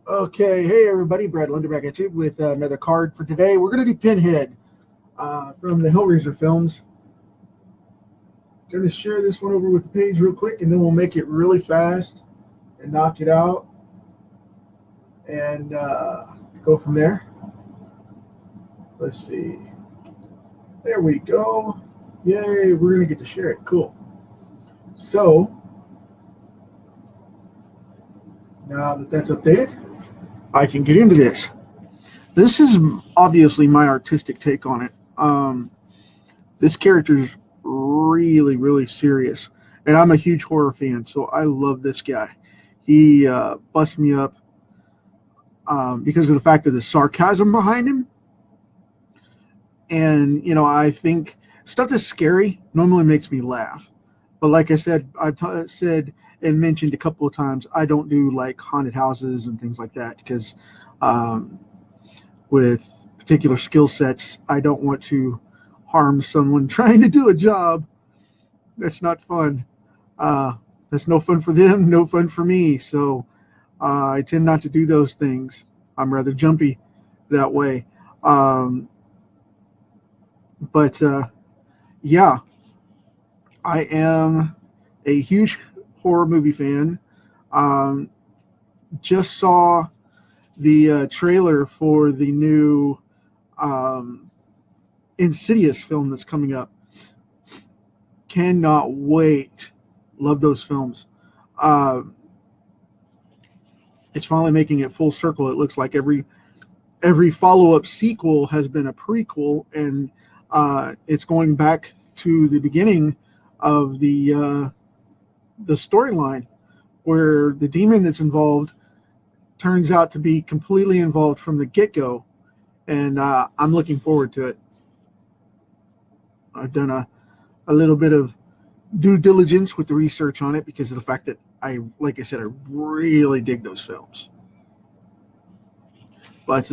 Okay, hey everybody, Brad Linder back at you with another card for today. We're going to do PinHead from the Hellraiser films. Going to share this one over with the page real quick, and then we'll make it really fast and knock it out and go from there. Let's see. There we go. Yay, we're going to get to share it. Cool. So, now that that's updated, I can get into this. This is obviously my artistic take on it. This character's really, really serious. And I'm a huge horror fan, so I love this guy. He busts me up because of the fact of the sarcasm behind him. And, I think stuff that's scary normally makes me laugh. But like I said, said and mentioned a couple of times, I don't do like haunted houses and things like that because um, with particular skill sets, I don't want to harm someone trying to do a job. That's not fun. Uh, that's no fun for them, no fun for me. So I tend not to do those things. I'm rather jumpy that way. Um, but yeah, I am a huge horror movie fan. Um, just saw the trailer for the new um, Insidious film that's coming up. Cannot wait. Love those films. Uh, it's finally making it full circle. It looks like every follow up sequel has been a prequel, and it's going back to the beginning of the storyline where the demon that's involved turns out to be completely involved from the get go, and I'm looking forward to it. I've done a little bit of due diligence with the research on it because of the fact that like I said, I really dig those films. But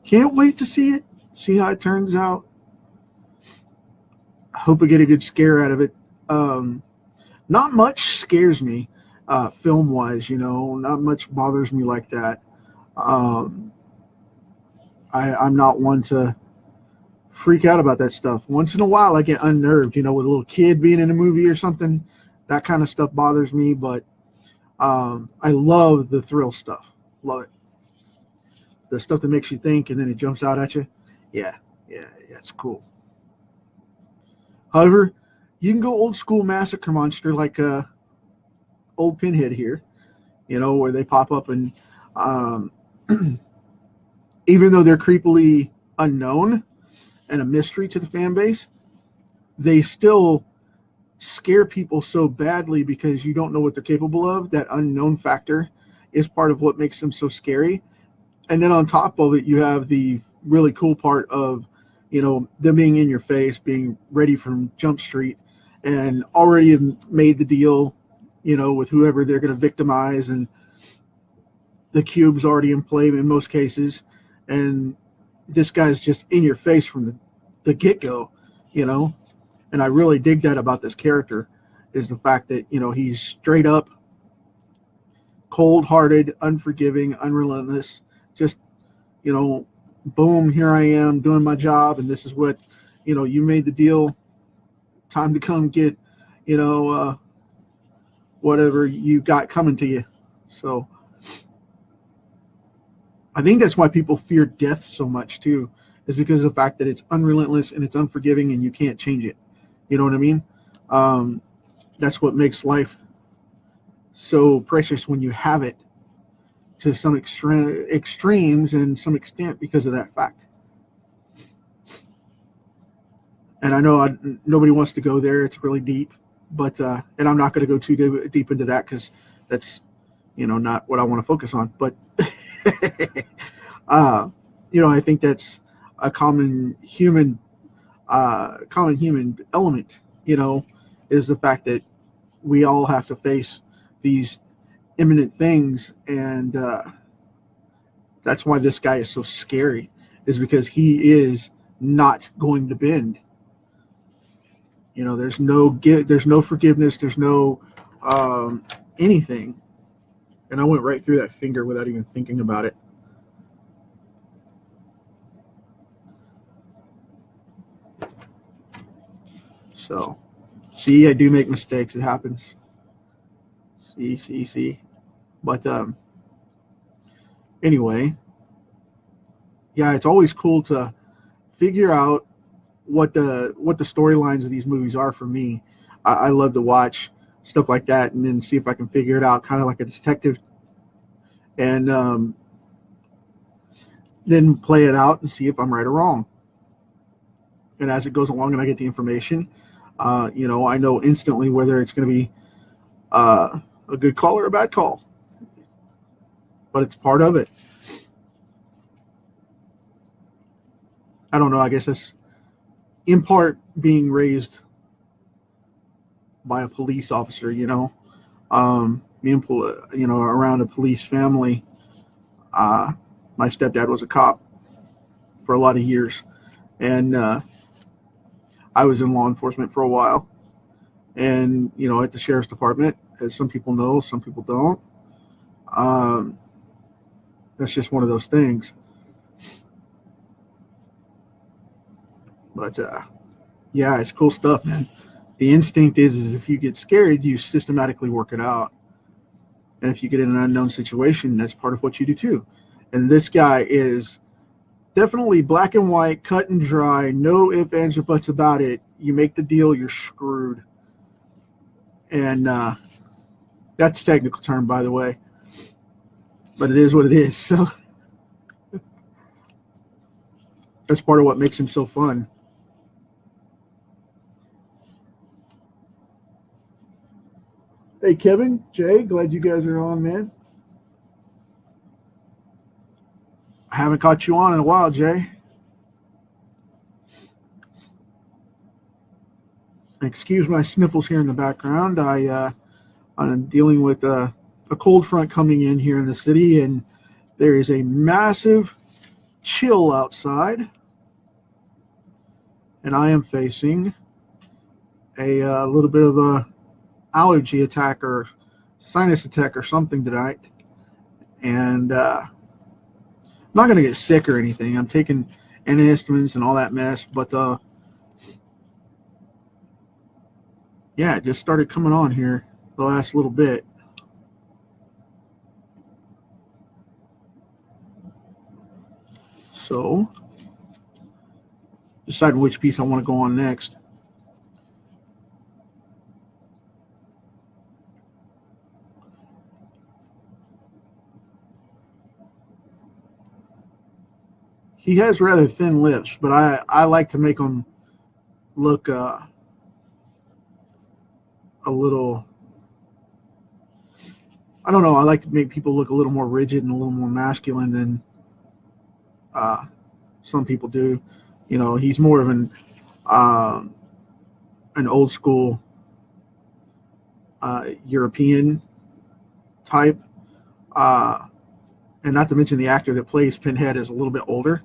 can't wait to see it, see how it turns out. I hope I get a good scare out of it. Not much scares me, film wise, not much bothers me like that. Um, I'm not one to freak out about that stuff. Once in a while, I get unnerved, with a little kid being in a movie or something. That kind of stuff bothers me, but I love the thrill stuff. Love it. The stuff that makes you think and then it jumps out at you. Yeah, yeah, it's cool. However, you can go old school massacre monster like old Pinhead here, where they pop up and um, even though they're creepily unknown and a mystery to the fan base, they still scare people so badly because you don't know what they're capable of. That unknown factor is part of what makes them so scary. And then on top of it, you have the really cool part of, them being in your face, being ready from Jump Street, and already have made the deal, with whoever they're going to victimize, and the cube's already in play in most cases, and this guy's just in your face from the get go, you know. And I really dig that about this character, is the fact that he's straight up, cold hearted, unforgiving, unrelentless, just boom, here I am doing my job, and this is what you made the deal. Time to come get you know whatever you got coming to you. So I think that's why people fear death so much too, is because of the fact that it's unrelentless and it's unforgiving and you can't change it. You know what I mean? Um, that's what makes life so precious when you have it to some extremes and some extent because of that fact. And I know nobody wants to go there; it's really deep, but and I'm not going to go too deep into that because that's not what I want to focus on. But uh, I think that's a common human element. Is the fact that we all have to face these imminent things, and that's why this guy is so scary. Is because he is not going to bend. There's no forgiveness. There's no anything. And I went right through that finger without even thinking about it. So, see, I do make mistakes. It happens. See. But anyway, yeah, it's always cool to figure out what the storylines of these movies are for me. I love to watch stuff like that and then see if I can figure it out, kind of like a detective, and then play it out and see if I'm right or wrong. And as it goes along and I get the information, I know instantly whether it's going to be a good call or a bad call. But it's part of it. I don't know. I guess that's in part being raised by a police officer, being around a police family. My stepdad was a cop for a lot of years, and I was in law enforcement for a while. And at the sheriff's department, as some people know, some people don't. That's just one of those things. But yeah, it's cool stuff, man. The instinct is if you get scared, you systematically work it out. And if you get in an unknown situation, that's part of what you do too. And this guy is definitely black and white, cut and dry, no ifs, ands, or buts about it. You make the deal, you're screwed. And that's a technical term, by the way. But it is what it is. So that's part of what makes him so fun. Hey, Kevin, Jay, glad you guys are on, man. I haven't caught you on in a while, Jay. Excuse my sniffles here in the background. I'm dealing with a cold front coming in here in the city, and there is a massive chill outside, and I am facing a little bit of a allergy attack or sinus attack or something tonight, and I'm not going to get sick or anything. I'm taking antihistamines and all that mess, but yeah, it just started coming on here the last little bit. So, deciding which piece I want to go on next. He has rather thin lips, but I like to make them look a little, I don't know, I like to make people look a little more rigid and a little more masculine than some people do. He's more of an old school European type, and not to mention the actor that plays Pinhead is a little bit older,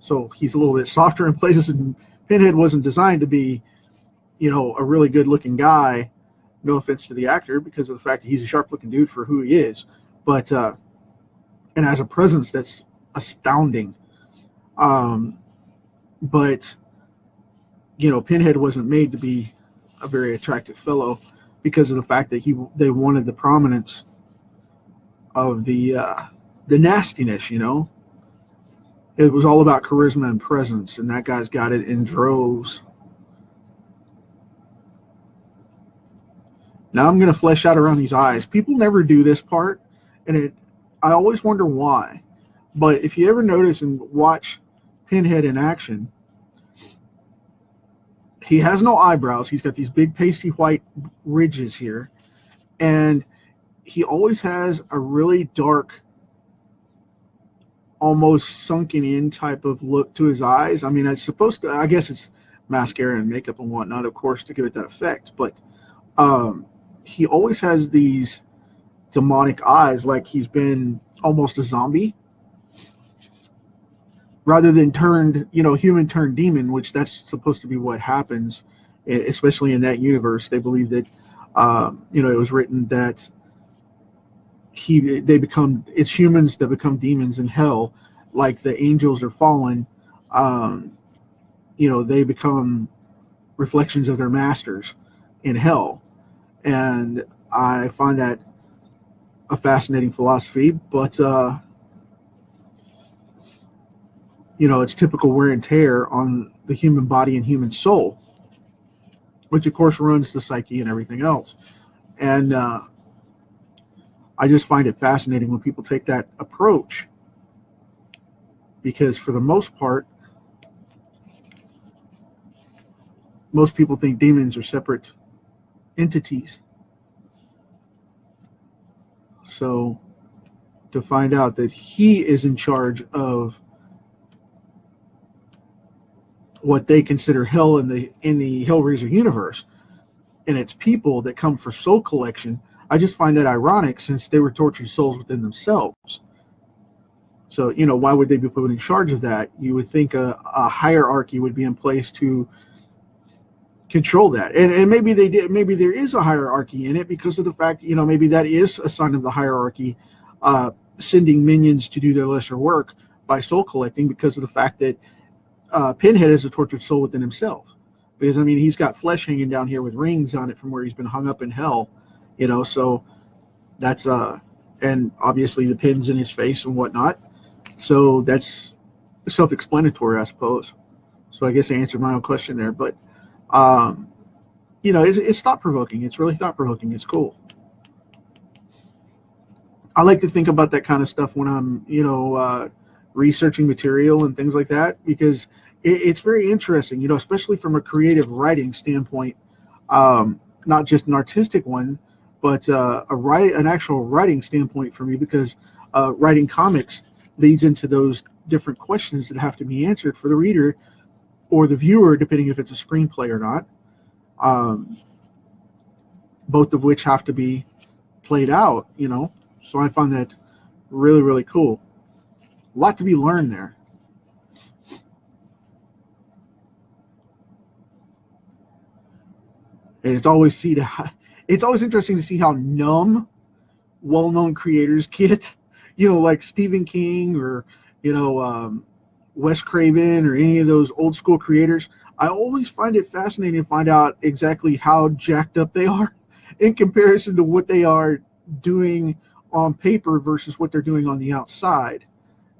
so he's a little bit softer in places. And Pinhead wasn't designed to be, a really good-looking guy. No offense to the actor, because of the fact that he's a sharp-looking dude for who he is, but and has a presence that's astounding. But Pinhead wasn't made to be a very attractive fellow because of the fact that they wanted the prominence of the nastiness. It was all about charisma and presence, and that guy's got it in droves. Now I'm going to flesh out around these eyes. People never do this part, and I always wonder why. But if you ever notice and watch Pinhead in action, he has no eyebrows. He's got these big pasty white ridges here, and he always has a really dark, almost sunken in type of look to his eyes. I mean, it's supposed to, I guess it's mascara and makeup and whatnot, of course, to give it that effect, but he always has these demonic eyes, like he's been almost a zombie rather than human turned demon, which that's supposed to be what happens, especially in that universe. They believe that it was written that it's humans that become demons in hell, like the angels are fallen. They become reflections of their masters in hell, and I find that a fascinating philosophy. But it's typical wear and tear on the human body and human soul, which of course runs the psyche and everything else. And I just find it fascinating when people take that approach, because for the most part, most people think demons are separate entities. So to find out that he is in charge of what they consider hell in the Hellraiser universe, and it's people that come for soul collection, I just find that ironic, since they were tortured souls within themselves. So, why would they be put in charge of that? You would think a hierarchy would be in place to control that. And maybe they did. Maybe there is a hierarchy in it because of the fact, maybe that is a sign of the hierarchy, sending minions to do their lesser work by soul collecting, because of the fact that PinHead is a tortured soul within himself. Because, he's got flesh hanging down here with rings on it from where he's been hung up in hell, so that's, and obviously the pins in his face and whatnot. So that's self-explanatory, I suppose. So I guess I answered my own question there. But, it's thought-provoking. It's really thought-provoking. It's cool. I like to think about that kind of stuff when I'm, researching material and things like that, because it's very interesting, especially from a creative writing standpoint, not just an artistic one, but an actual writing standpoint for me, because writing comics leads into those different questions that have to be answered for the reader or the viewer, depending if it's a screenplay or not, both of which have to be played out, So I find that really, really cool. A lot to be learned there. And it's always interesting to see how numb well-known creators get, like Stephen King or Wes Craven or any of those old school creators. I always find it fascinating to find out exactly how jacked up they are in comparison to what they are doing on paper versus what they're doing on the outside,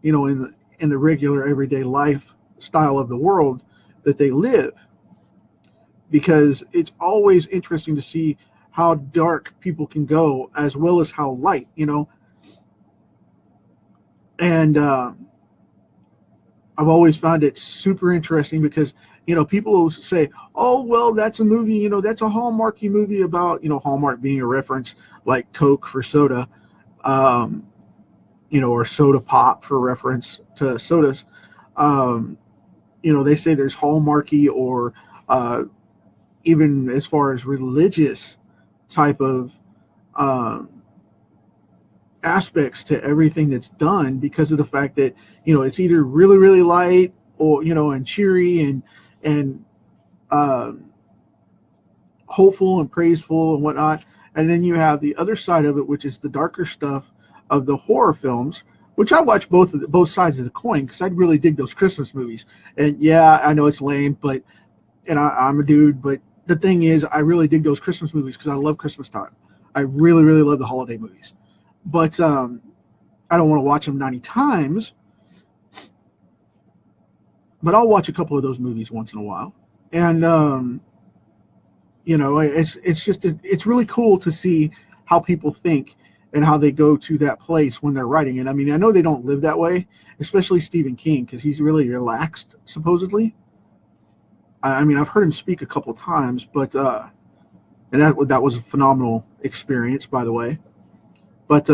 in the regular everyday lifestyle of the world that they live. Because it's always interesting to see how dark people can go as well as how light, And I've always found it super interesting because, people will say, oh, well, that's a movie, that's a Hallmarky movie about, Hallmark being a reference like Coke for soda, or soda pop for reference to sodas. They say there's Hallmarky or even as far as religious type of aspects to everything that's done, because of the fact that it's either really, really light or and cheery and hopeful and praiseful and whatnot, and then you have the other side of it, which is the darker stuff of the horror films, which I watch both sides of the coin, because I really dig those Christmas movies. And yeah, I know it's lame, but I'm a dude, but the thing is, I really dig those Christmas movies because I love Christmas time. I really, really love the holiday movies. But I don't want to watch them 90 times. But I'll watch a couple of those movies once in a while. And, it's really cool to see how people think and how they go to that place when they're writing. And I know they don't live that way, especially Stephen King, because he's really relaxed, supposedly. I've heard him speak a couple times, but and that was a phenomenal experience, by the way. But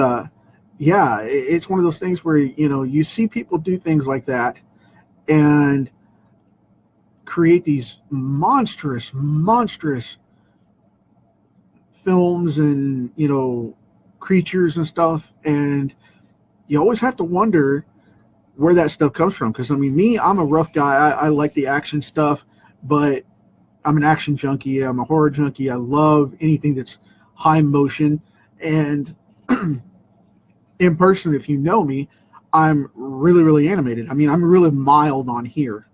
yeah, it's one of those things where you see people do things like that and create these monstrous films and creatures and stuff, and you always have to wonder where that stuff comes from. Because I'm a rough guy. I like the action stuff. But I'm an action junkie. I'm a horror junkie. I love anything that's high motion. And in person, if you know me, I'm really, really animated. I mean, I'm really mild on here.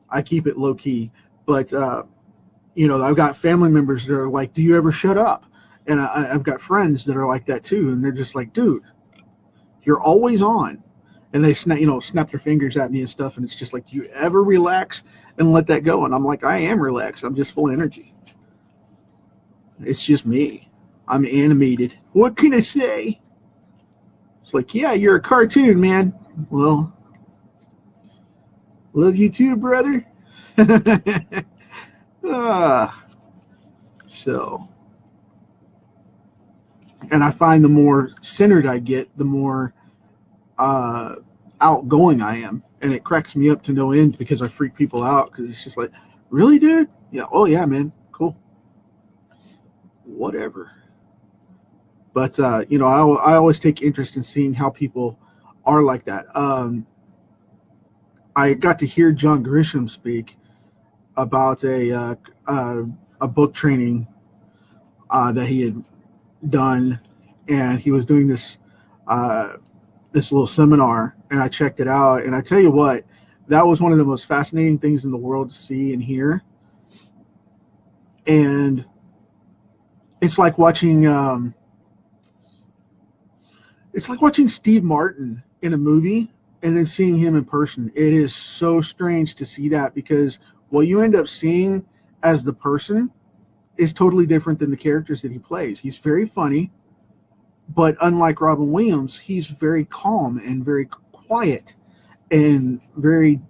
I keep it low key, but I've got family members that are like, "Do you ever shut up?" And I've got friends that are like that too, and they're just like, "Dude, you're always on." And they snap their fingers at me and stuff, and it's just like, "Do you ever relax and let that go?" And I'm like, "I am relaxed. I'm just full of energy. It's just me. I'm animated. What can I say?" It's like, "Yeah, you're a cartoon, man." Well, love you too, brother. ah, so, and I find the more centered I get, the more uh, outgoing I am, and it cracks me up to no end because I freak people out because it's just like, "Really, dude? Yeah, oh yeah, man, cool, whatever." But I always take interest in seeing how people are like that. I got to hear John Grisham speak about a book training that he had done, and he was doing this little seminar, and I checked it out, and I tell you what, that was one of the most fascinating things in the world to see and hear. And it's like watching Steve Martin in a movie and then seeing him in person. It is so strange to see that, because what you end up seeing as the person is totally different than the characters that he plays. He's very funny, but unlike Robin Williams, he's very calm and very quiet and very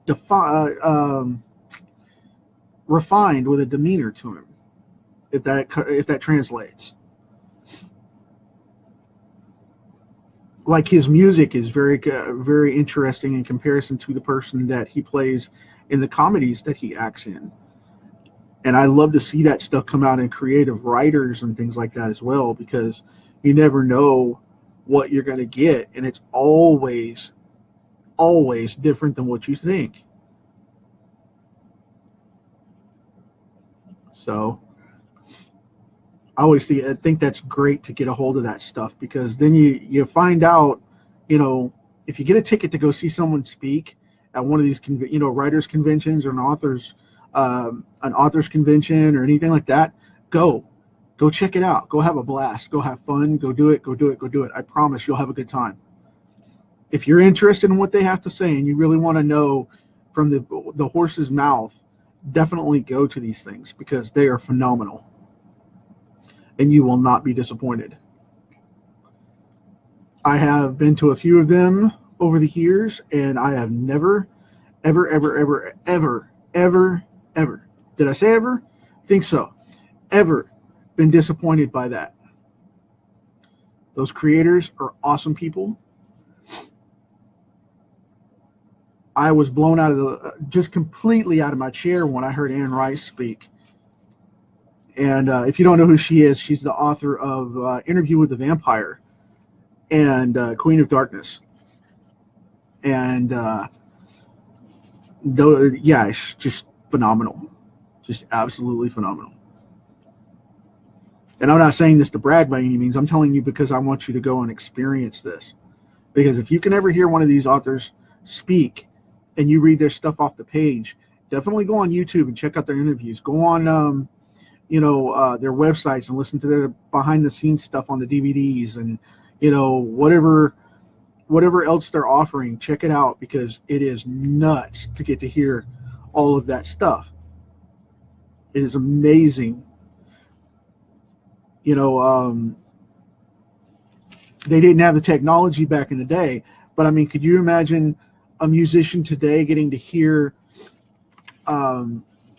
refined with a demeanor to him, if that translates. Like, his music is very interesting in comparison to the person that he plays in the comedies that he acts in. And I love to see that stuff come out in creative writers and things like that as well, because you never know what you're going to get, and it's always different than what you think. So I think that's great to get a hold of that stuff, because then you find out, if you get a ticket to go see someone speak at one of these writers conventions or an authors convention or anything like that, go check it out. Go have a blast. Go have fun. Go do it. I promise you'll have a good time. If you're interested in what they have to say and you really want to know from the horse's mouth, definitely go to these things, because they are phenomenal. And you will not be disappointed. I have been to a few of them over the years, and I have never, ever, ever, ever, ever, ever, ever, did I say ever? Think so. Ever been disappointed by that. Those creators are awesome people. I was blown just completely out of my chair when I heard Anne Rice speak. And if you don't know who she is, she's the author of Interview with the Vampire and Queen of Darkness. And it's just phenomenal. Just absolutely phenomenal. And I'm not saying this to brag by any means. I'm telling you because I want you to go and experience this. Because if you can ever hear one of these authors speak and you read their stuff off the page, definitely go on YouTube and check out their interviews. Go on their websites and listen to their behind the scenes stuff on the DVDs, and whatever else they're offering. Check it out, because it is nuts to get to hear all of that stuff. It is amazing. They didn't have the technology back in the day, but I mean, could you imagine a musician today getting to hear a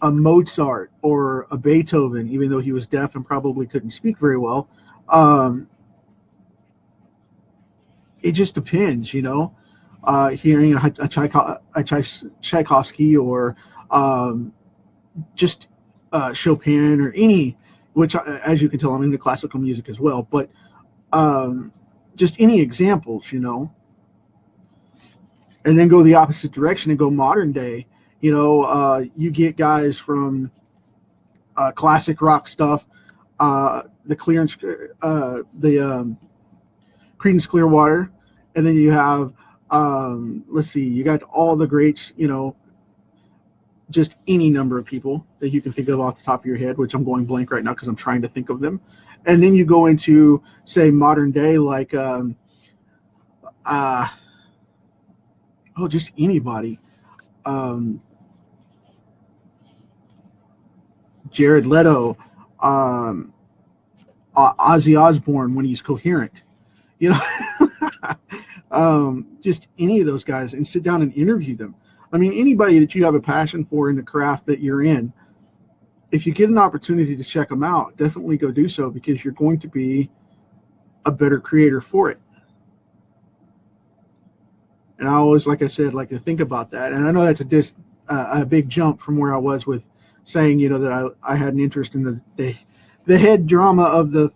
Mozart or a Beethoven, even though he was deaf and probably couldn't speak very well? It just depends, hearing a Tchaikovsky or just Chopin or any, which, as you can tell, I'm into classical music as well, but just any examples, and then go the opposite direction and go modern day. You get guys from classic rock stuff, the Creedence Clearwater, and then you have let's see, you got all the greats, you know, just any number of people that you can think of off the top of your head, which I'm going blank right now because I'm trying to think of them. And then you go into, say, modern day, like just anybody. Jared Leto, Ozzy Osbourne when he's coherent, you know, just any of those guys, and sit down and interview them. I mean, anybody that you have a passion for in the craft that you're in, if you get an opportunity to check them out, definitely go do so, because you're going to be a better creator for it. And I always, like I said, like to think about that. And I know that's a big jump from where I was with saying, you know, that I had an interest in the head drama of the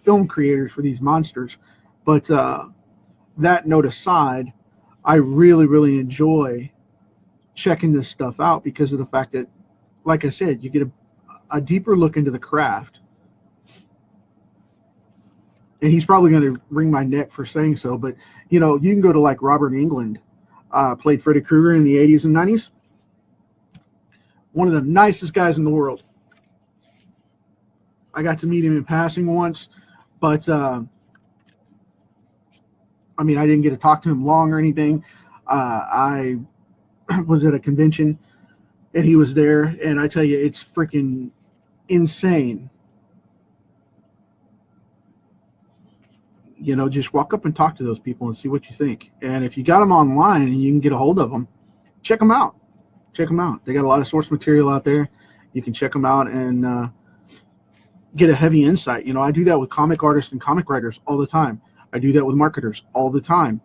film creators for these monsters. But that note aside, I really, really enjoy checking this stuff out because of the fact that, like I said, you get a deeper look into the craft. And he's probably going to wring my neck for saying so, but, you know, you can go to like Robert Englund, played Freddy Krueger in the 80s and 90s. One of the nicest guys in the world. I got to meet him in passing once, but, I mean, I didn't get to talk to him long or anything. I was at a convention, and he was there, and I tell you, it's freaking insane. You know, just walk up and talk to those people and see what you think. And if you got them online and you can get a hold of them, check them out. Check them out. They got a lot of source material out there. You can check them out and get a heavy insight. You know, I do that with comic artists and comic writers all the time. I do that with marketers all the time.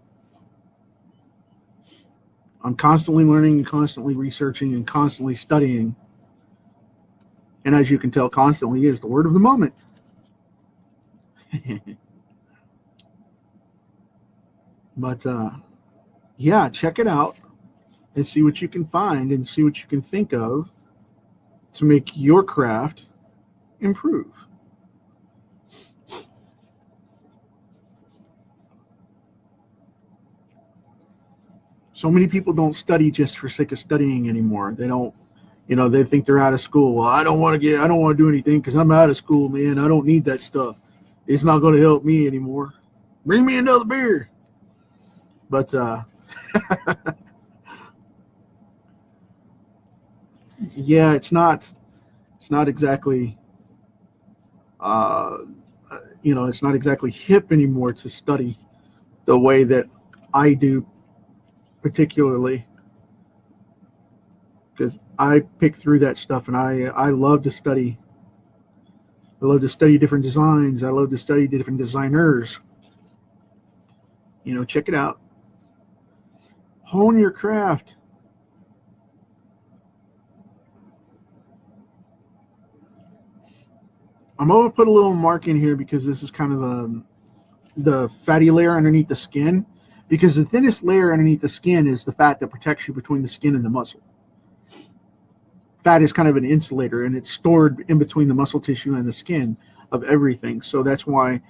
I'm constantly learning and constantly researching and constantly studying. And as you can tell, constantly is the word of the moment. But yeah, check it out and see what you can find and see what you can think of to make your craft improve. So many people don't study just for sake of studying anymore. They don't, you know, they think they're out of school. Well, I don't want to do anything because I'm out of school, man. I don't need that stuff. It's not going to help me anymore. Bring me another beer. But yeah, it's not exactly you know, it's not exactly hip anymore to study the way that I do, particularly because I pick through that stuff, and I love to study. I love to study different designs. I love to study different designers. You know, check it out. Hone your craft. I'm going to put a little mark in here because this is kind of the fatty layer underneath the skin, because the thinnest layer underneath the skin is the fat that protects you between the skin and the muscle. Fat is kind of an insulator, and it's stored in between the muscle tissue and the skin of everything. So that's why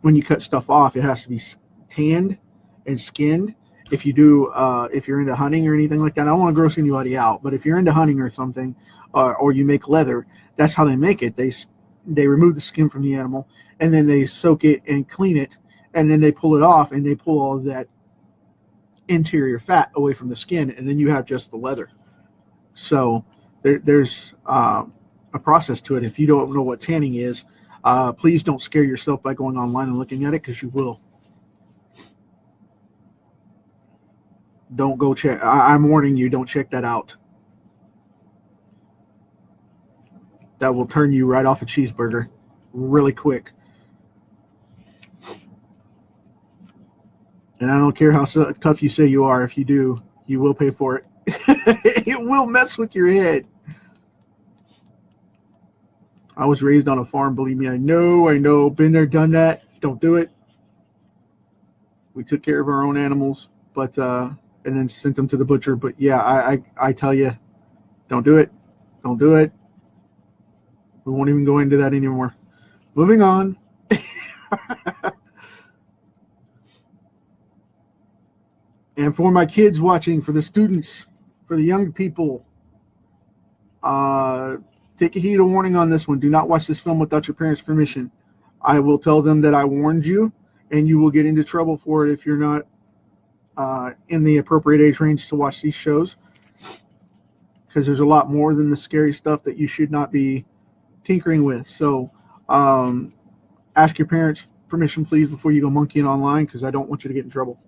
when you cut stuff off, it has to be tanned and skinned. If you do, if you're into hunting or anything like that, I don't want to gross anybody out, but if you're into hunting or something, or you make leather, that's how they make it. They remove the skin from the animal, and then they soak it and clean it, and then they pull it off, and they pull all of that interior fat away from the skin, and then you have just the leather. So there's a process to it. If you don't know what tanning is, please don't scare yourself by going online and looking at it, because you will. Don't go check. I'm warning you, don't check that out. That will turn you right off a cheeseburger really quick. And I don't care how tough you say you are. If you do, you will pay for it. It will mess with your head. I was raised on a farm. Believe me, I know. Been there, done that. Don't do it. We took care of our own animals, but and then sent them to the butcher. But yeah, I tell you, don't do it. Don't do it. We won't even go into that anymore. Moving on. And for my kids watching, for the students, for the young people, take a heed of warning on this one. Do not watch this film without your parents' permission. I will tell them that I warned you, and you will get into trouble for it if you're not in the appropriate age range to watch these shows, because there's a lot more than the scary stuff that you should not be tinkering with. So ask your parents permission, please, before you go monkeying online, because I don't want you to get in trouble.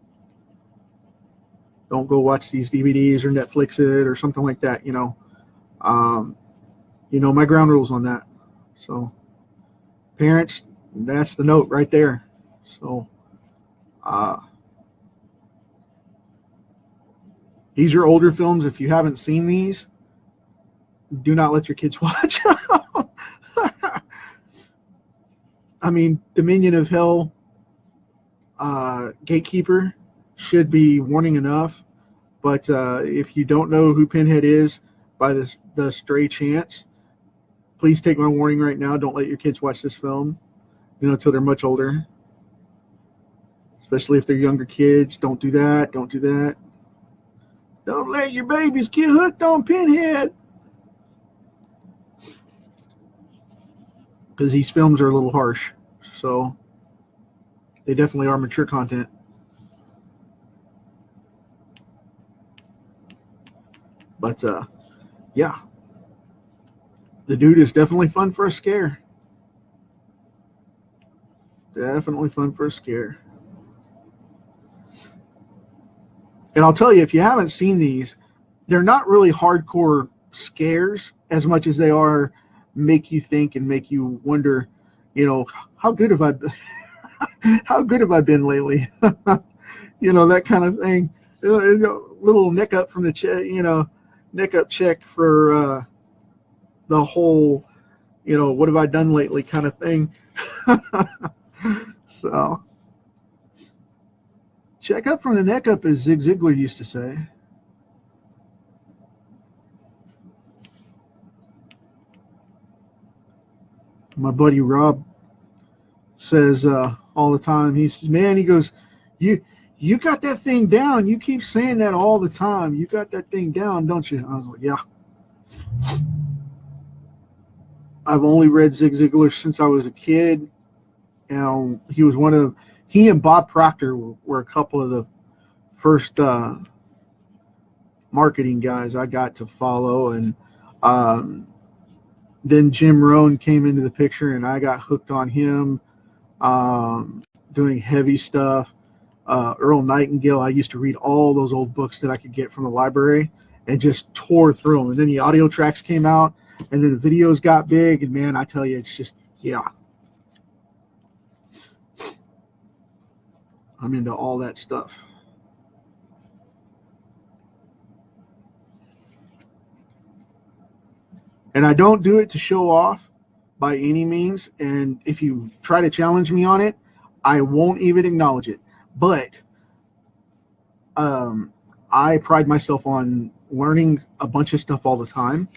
Don't go watch these DVDs or Netflix it or something like that, you know. My ground rules on that. So parents, that's the note right there. So these are older films. If you haven't seen these, do not let your kids watch. I mean, Dominion of Hell, Gatekeeper should be warning enough. But if you don't know who PinHead is by the stray chance, please take my warning right now. Don't let your kids watch this film, until they're much older. Especially if they're younger kids. Don't do that. Don't do that. Don't let your babies get hooked on PinHead. Because these films are a little harsh. So they definitely are mature content. But yeah, the dude is definitely fun for a scare. Definitely fun for a scare. And I'll tell you, if you haven't seen these, they're not really hardcore scares as much as they are make you think and make you wonder, how good have I been lately? That kind of thing. Little nick up from the nick up check for the whole, what have I done lately kind of thing. So check up from the neck up, as Zig Ziglar used to say. My buddy Rob says all the time, he says, man, he goes, you got that thing down. You keep saying that all the time. You got that thing down, don't you? I was like, yeah. I've only read Zig Ziglar since I was a kid. And he and Bob Proctor were a couple of the first marketing guys I got to follow. And then Jim Rohn came into the picture, and I got hooked on him doing heavy stuff. Earl Nightingale, I used to read all those old books that I could get from the library and just tore through them. And then the audio tracks came out, and then the videos got big, and man, I tell you, it's just, yeah. I'm into all that stuff. And I don't do it to show off by any means. And if you try to challenge me on it, I won't even acknowledge it. But I pride myself on learning a bunch of stuff all the time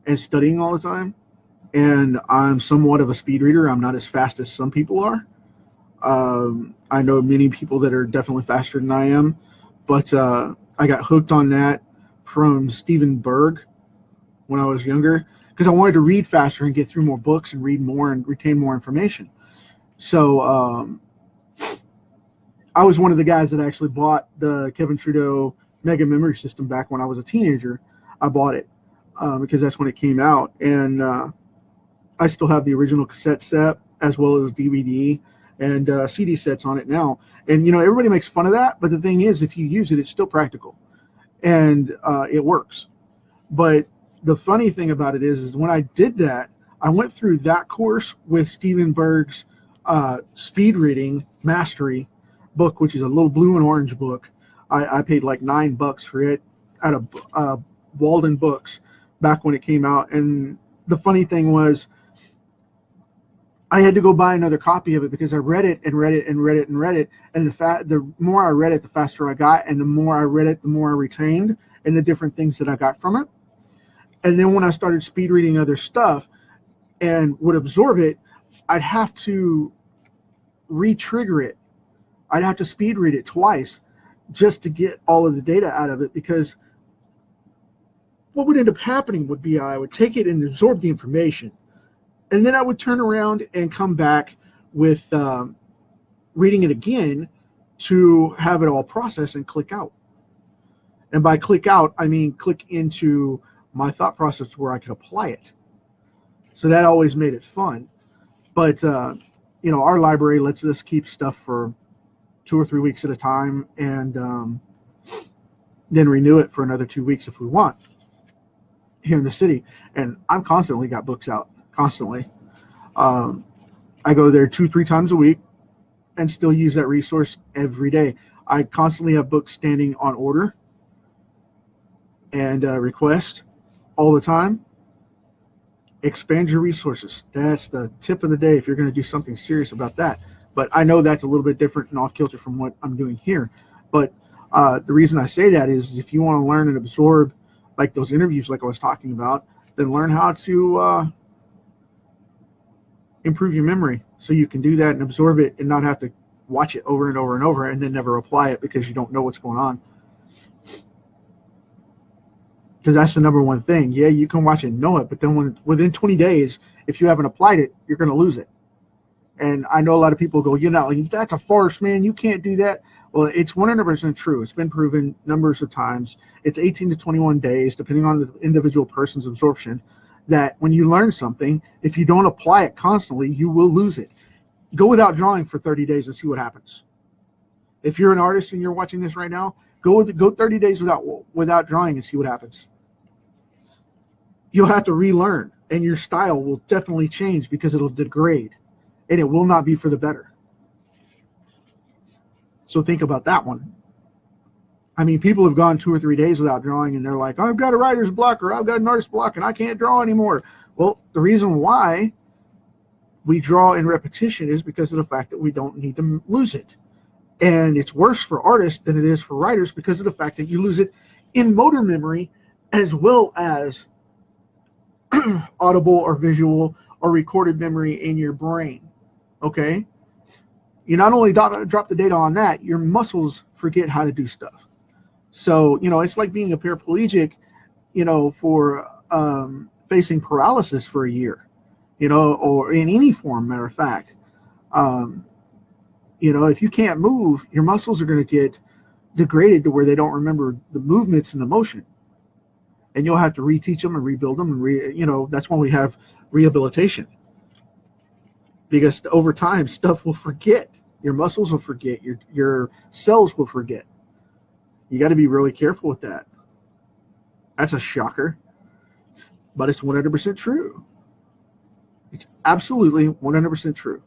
and studying all the time. And I'm somewhat of a speed reader. I'm not as fast as some people are. I know many people that are definitely faster than I am. But I got hooked on that from Stephen Berg when I was younger, because I wanted to read faster and get through more books and read more and retain more information. So I was one of the guys that actually bought the Kevin Trudeau Mega Memory System back when I was a teenager. I bought it because that's when it came out. And I still have the original cassette set as well as DVD and CD sets on it now. And, everybody makes fun of that. But the thing is, if you use it, it's still practical. And it works. But the funny thing about it is when I did that, I went through that course with Stephen Berg's speed reading mastery book, which is a little blue and orange book. I paid like $9 for it at a Walden Books back when it came out. And the funny thing was, I had to go buy another copy of it because I read it and read it and read it and read it. And the more I read it, the faster I got. And the more I read it, the more I retained and the different things that I got from it. And then when I started speed reading other stuff and would absorb it, I'd have to re-trigger it. I'd have to speed read it twice just to get all of the data out of it, because what would end up happening would be I would take it and absorb the information, and then I would turn around and come back with reading it again to have it all processed and click out. And by click out, I mean click into my thought process where I could apply it. So that always made it fun. But, our library lets us keep stuff for 2 or 3 weeks at a time, and then renew it for another 2 weeks if we want here in the city. And I've constantly got books out, constantly. I go there 2-3 times a week and still use that resource every day. I constantly have books standing on order and request all the time. Expand your resources. That's the tip of the day if you're going to do something serious about that. But I know that's a little bit different and off kilter from what I'm doing here. But the reason I say that is if you want to learn and absorb like those interviews like I was talking about, then learn how to improve your memory so you can do that and absorb it and not have to watch it over and over and over and then never apply it because you don't know what's going on. Because that's the number one thing. Yeah, you can watch it and know it, but then within 20 days, if you haven't applied it, you're going to lose it. And I know a lot of people go, that's a farce, man. You can't do that. Well, it's 100% true. It's been proven numbers of times. It's 18 to 21 days, depending on the individual person's absorption, that when you learn something, if you don't apply it constantly, you will lose it. Go without drawing for 30 days and see what happens. If you're an artist and you're watching this right now, go 30 days without drawing and see what happens. You'll have to relearn, and your style will definitely change because it'll degrade, and it will not be for the better. So think about that one. I mean, people have gone 2 or 3 days without drawing, and they're like, I've got a writer's block or I've got an artist block, and I can't draw anymore. Well, the reason why we draw in repetition is because of the fact that we don't need to lose it. And it's worse for artists than it is for writers because of the fact that you lose it in motor memory as well as audible or visual or recorded memory in your brain. Okay? You not only drop the data on that, your muscles forget how to do stuff. So, it's like being a paraplegic, for facing paralysis for a year, or in any form, matter of fact. If you can't move, your muscles are going to get degraded to where they don't remember the movements and the motion. And you'll have to reteach them and rebuild them. And, that's when we have rehabilitation. Because over time, stuff will forget. Your muscles will forget. Your cells will forget. You got to be really careful with that. That's a shocker. But it's 100% true. It's absolutely 100% true.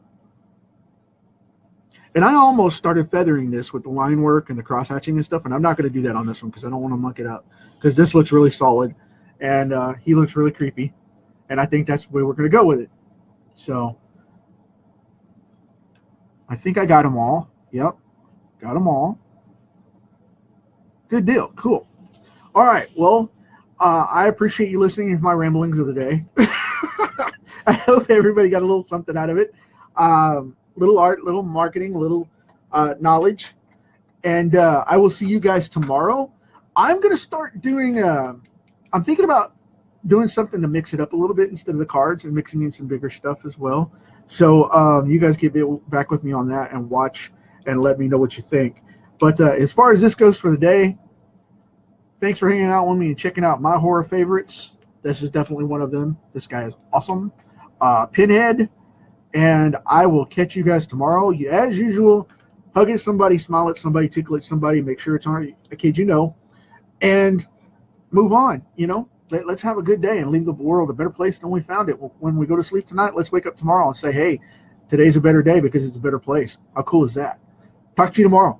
And I almost started feathering this with the line work and the cross hatching and stuff, and I'm not going to do that on this one because I don't want to muck it up. Because this looks really solid, and he looks really creepy, and I think that's the way we're going to go with it. So I think I got them all. Yep, got them all. Good deal. Cool. All right. Well, I appreciate you listening to my ramblings of the day. I hope everybody got a little something out of it. Little art, little marketing, little knowledge. And I will see you guys tomorrow. I'm going to start doing, I'm thinking about doing something to mix it up a little bit instead of the cards and mixing in some bigger stuff as well. So you guys get back with me on that and watch and let me know what you think. But as far as this goes for the day, thanks for hanging out with me and checking out my horror favorites. This is definitely one of them. This guy is awesome. PinHead. And I will catch you guys tomorrow. As usual, hug at somebody, smile at somebody, tickle at somebody, make sure it's on a kid and move on. Let's have a good day and leave the world a better place than we found it. When we go to sleep tonight, let's wake up tomorrow and say, hey, today's a better day because it's a better place. How cool is that? Talk to you tomorrow.